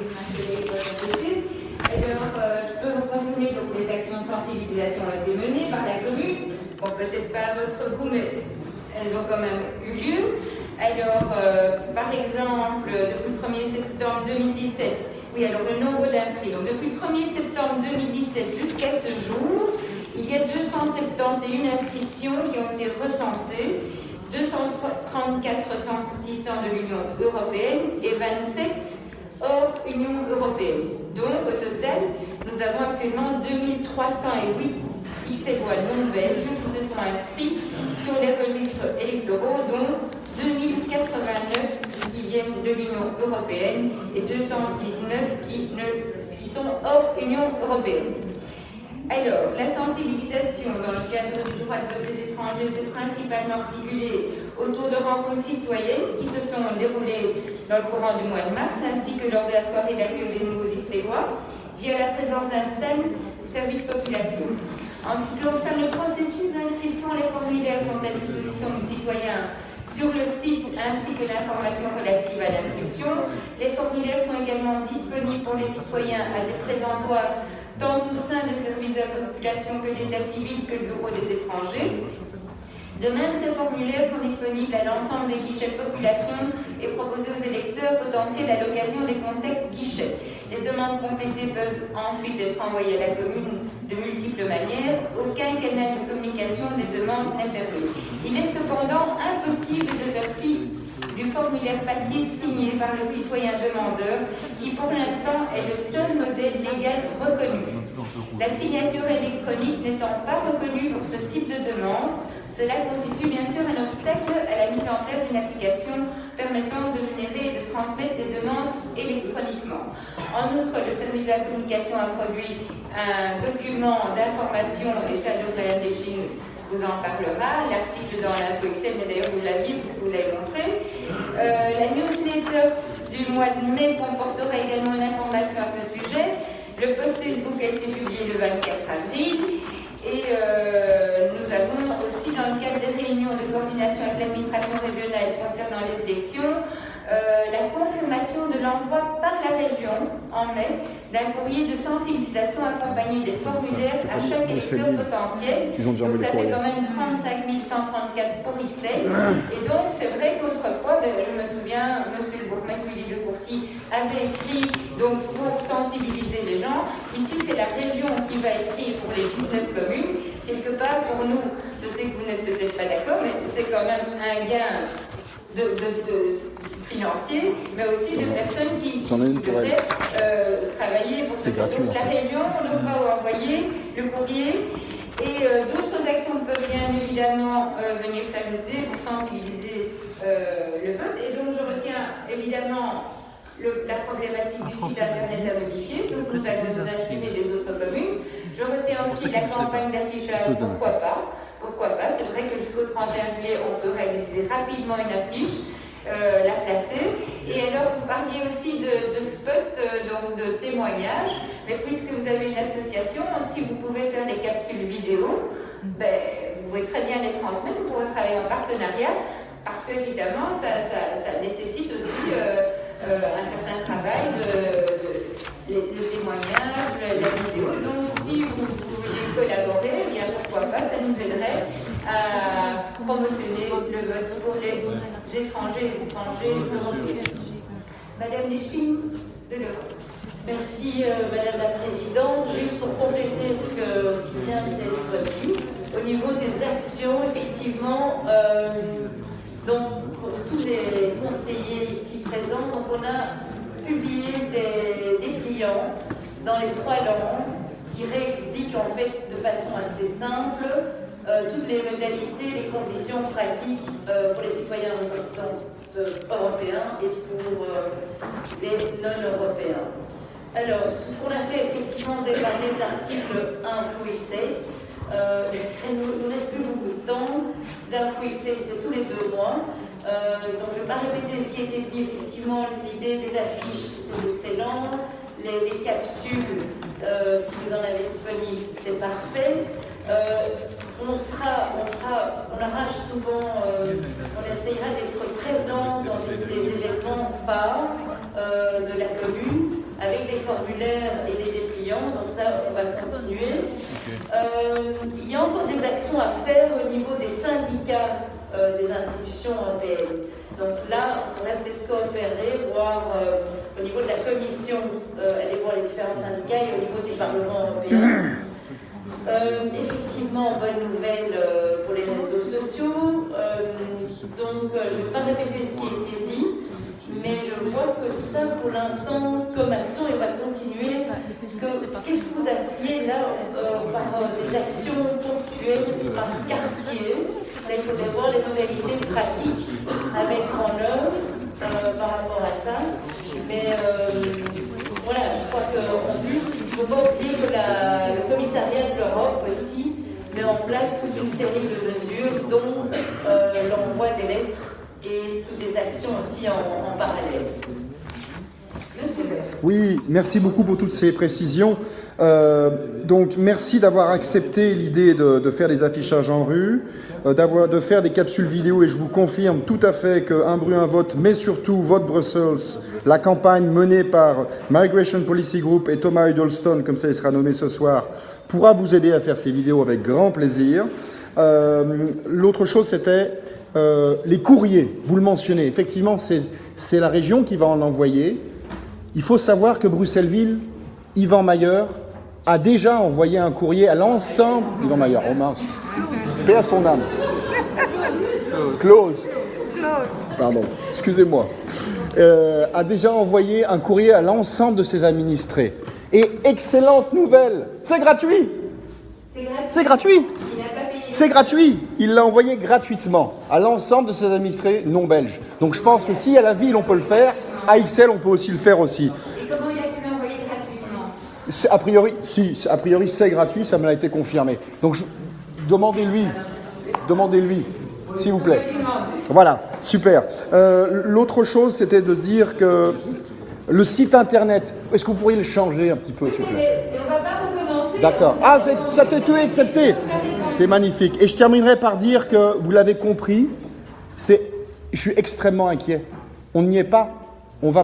m'installer de votre côté. Alors, je peux vous confirmer que les actions de sensibilisation ont été menées par la commune. Bon, peut-être pas à votre goût, mais elles ont quand même eu lieu. Alors, par exemple, depuis le 1er septembre 2017, oui, alors le nombre d'inscrits. Donc, depuis le 1er septembre 2017 jusqu'à ce jour, il y a 271 inscriptions qui ont été recensées, 234 ressortissants de l'Union européenne et 27 hors Union européenne. Donc, au total, nous avons actuellement 2308 Ixellois non-belges qui se sont inscrits sur les registres électoraux, dont 2089 qui viennent de l'Union européenne et 219 qui sont hors Union européenne. Alors, la sensibilisation dans le cadre du droit de vote des étrangers s'est principalement articulée autour de rencontres citoyennes qui se sont déroulées dans le courant du mois de mars, ainsi que lors de la soirée d'accueil des nouveaux Ixellois, via la présence d'un stand du service population. En ce qui concerne le processus d'inscription, les formulaires sont à disposition du citoyen sur le site ainsi que l'information relative à l'inscription. Les formulaires sont également disponibles pour les citoyens à des présentoirs tant au sein des services de la population que l'état civil que le bureau des étrangers. De même, ces formulaires sont disponibles à l'ensemble des guichets de population et proposés aux électeurs potentiels à l'occasion des contacts guichets. Les demandes complétées peuvent ensuite être envoyées à la commune de multiples manières. Aucun canal de communication des demandes n'est fermé. Il est cependant impossible de faire fi du formulaire papier signé par le citoyen demandeur, qui pour l'instant est le seul modèle légal reconnu. La signature électronique n'étant pas reconnue pour ce type de demande, cela constitue bien sûr un obstacle à la mise en place d'une application permettant de générer et de transmettre des demandes électroniquement. En outre, le service de la communication a produit un document d'information, et ça devrait vous en parlera. L'article dans l'info Excel, mais d'ailleurs vous l'aviez puisque vous l'avez montré. La newsletter du mois de mai comportera également une information à ce sujet. Le post Facebook a été publié le 24 avril. Et nous avons aussi, dans le cadre des réunions de coordination avec l'administration régionale concernant les élections, la confirmation de l'envoi par la région en mai d'un courrier de sensibilisation accompagné des formulaires à chaque électeur potentiel. Donc ça fait quand même 35 134 pour Ixelles. Et donc c'est vrai qu'autrefois, je me souviens, monsieur le bourgmestre Willy de Courty avait écrit donc, pour sensibiliser les gens. Ici c'est la région qui va écrire pour les 19 communes. Quelque part pour nous, je sais que vous n'êtes peut-être pas d'accord, mais c'est quand même un gain financier, mais aussi des personnes qui devraient travailler pour ce gratuit. Donc, la région va envoyer le courrier et d'autres actions peuvent bien évidemment venir s'ajouter pour sensibiliser le vote. Et donc je retiens évidemment la problématique du site internet à modifier, donc nous allons nous inscrire des autres communes. Je retiens aussi la campagne d'affichage, pourquoi pas, c'est vrai que jusqu'au 31 juillet, on peut réaliser rapidement une affiche, la placer. Et alors, vous parliez aussi de spots, donc de témoignages, mais puisque vous avez une association, si vous pouvez faire des capsules vidéo, vous pouvez très bien les transmettre, vous pourrez travailler en partenariat, parce qu'évidemment, ça nécessite aussi un certain travail, le témoignage, la vidéo. Donc, si vous voulez collaborer, eh bien pourquoi pas, ça nous aiderait à promotionner le vote pour les étrangers européens. Madame Deschines de l'Europe. Merci Madame la Présidente. Juste pour compléter ce qui vient d'être dit, au niveau des actions, effectivement, donc pour tous les conseillers ici présents, donc on a publié des dépliants dans les 3 langues qui réexpliquent en fait de façon assez simple toutes les modalités, les conditions pratiques pour les citoyens ressortissants européens et pour les non-européens. Alors, ce qu'on a fait, effectivement, vous avez parlé de l'article Info Ixelles. Il ne nous reste plus beaucoup de temps. L'Info Ixelles, c'est tous les 2 mois. Donc, je ne vais pas répéter ce qui a été dit. Effectivement, l'idée des affiches, c'est excellent. Les capsules, si vous en avez disponibles, c'est parfait. On arrache souvent, on essayera d'être présent dans des événements phares de la commune. Il y a encore des actions à faire au niveau des syndicats des institutions européennes. Donc là, on pourrait peut-être coopérer, voir au niveau de la Commission, aller voir les différents syndicats et au niveau du Parlement européen. Effectivement, bonne nouvelle pour les réseaux sociaux. Donc, je ne vais pas répéter ce qui a été dit, mais je vois que ça, pour l'instant, comme action, et va continuer. Parce que, qu'est-ce que vous appuyez là par des actions ponctuelles, par quartier? Là, il faudrait voir les modalités pratiques à mettre en œuvre par rapport à ça. Mais voilà, je crois qu'en plus, il ne faut pas oublier que le commissariat de l'Europe aussi met en place toute une série de mesures, dont l'envoi des lettres et toutes des actions aussi en parallèle. Monsieur Vert. Oui, merci beaucoup pour toutes ces précisions. Donc, merci d'avoir accepté l'idée de faire des affichages en rue, de faire des capsules vidéo, et je vous confirme tout à fait qu'un bruit, un vote, mais surtout Vote Brussels, la campagne menée par Migration Policy Group et Thomas Huddleston, comme ça il sera nommé ce soir, pourra vous aider à faire ces vidéos avec grand plaisir. L'autre chose, c'était les courriers, vous le mentionnez. Effectivement, c'est la région qui va en envoyer. Il faut savoir que Bruxelles-Ville, Yvan Mayer, a déjà envoyé un courrier à l'ensemble... Yvan Mayer, oh mince. Paix à son âme. Close. Pardon, excusez-moi. A déjà envoyé un courrier à l'ensemble de ses administrés. Et excellente nouvelle, c'est gratuit. C'est gratuit. C'est gratuit. Il l'a envoyé gratuitement à l'ensemble de ses administrés non belges. Donc je pense que si à la ville on peut le faire, à Ixelles on peut aussi le faire aussi. Et comment il a pu l'envoyer gratuitement? A priori c'est gratuit, ça me l'a été confirmé. Donc demandez-lui, s'il vous plaît. Voilà, super. L'autre chose, c'était de se dire que le site internet, est-ce que vous pourriez le changer un petit peu, s'il vous plaît? Et on ne va pas recommencer. D'accord. Ah, ça a été accepté. C'est magnifique. Et je terminerai par dire que, vous l'avez compris, je suis extrêmement inquiet. On n'y est pas.